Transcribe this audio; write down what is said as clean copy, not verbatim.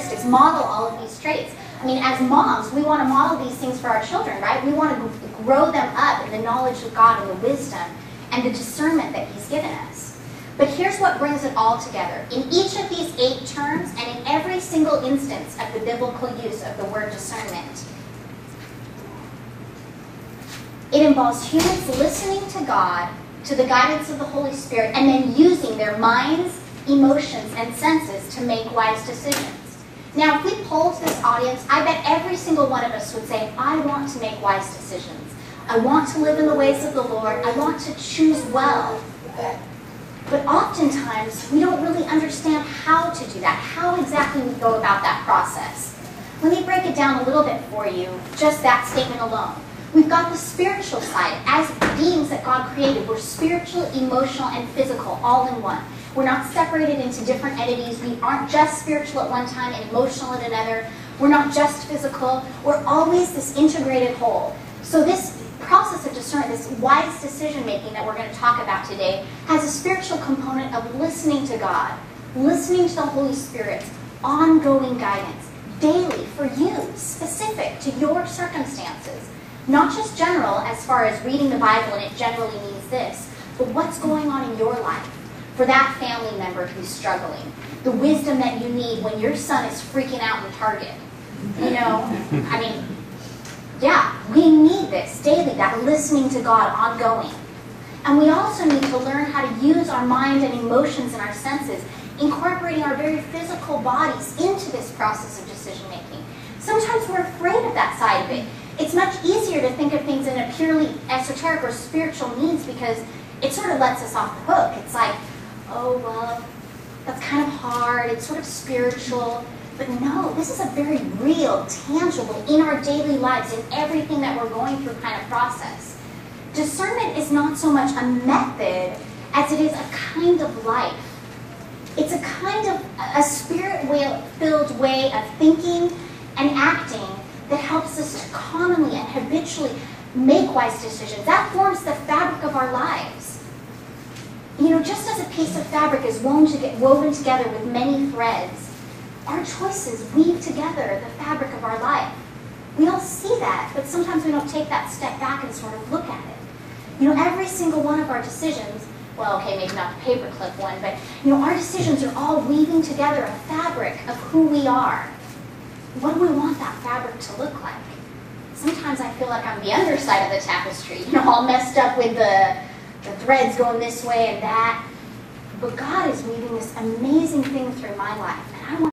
characteristics, model all of these traits. I mean, as moms, we want to model these things for our children, right? We want to grow them up in the knowledge of God and the wisdom and the discernment that He's given us. But here's what brings it all together. In each of these 8 terms, and in every single instance of the biblical use of the word discernment, it involves humans listening to God, to the guidance of the Holy Spirit, and then using their minds, emotions, and senses to make wise decisions. Now, if we polled this audience, I bet every single one of us would say, I want to make wise decisions. I want to live in the ways of the Lord. I want to choose well. But oftentimes, we don't really understand how to do that, how exactly we go about that process. Let me break it down a little bit for you, just that statement alone. We've got the spiritual side. As beings that God created, we're spiritual, emotional, and physical all in one. We're not separated into different entities. We aren't just spiritual at one time and emotional at another. We're not just physical. We're always this integrated whole. So this process of discernment, this wise decision-making that we're going to talk about today, has a spiritual component of listening to God, listening to the Holy Spirit's ongoing guidance, daily, for you, specific to your circumstances. Not just general, as far as reading the Bible and it generally means this, but what's going on in your life for that family member who's struggling. The wisdom that you need when your son is freaking out in Target. You know, I mean, yeah, we need this daily, that listening to God ongoing. And we also need to learn how to use our mind and emotions and our senses, incorporating our very physical bodies into this process of decision making. Sometimes we're afraid of that side of it. It's much easier to think of things in a purely esoteric or spiritual means because it sort of lets us off the hook. It's like, oh, well, that's kind of hard. It's sort of spiritual. But no, this is a very real, tangible, in our daily lives, in everything that we're going through kind of process. Discernment is not so much a method as it is a kind of life. It's a kind of a spirit-filled way of thinking and acting that helps us to commonly and habitually make wise decisions. That forms the fabric of our lives. You know, just as a piece of fabric is woven together with many threads, our choices weave together the fabric of our life. We don't see that, but sometimes we don't take that step back and sort of look at it. You know, every single one of our decisions, well, okay, maybe not the paperclip one, but, you know, our decisions are all weaving together a fabric of who we are. What do we want that fabric to look like? Sometimes I feel like I'm the underside of the tapestry, you know, all messed up with the threads going this way and that. But God is weaving this amazing thing through my life, and I want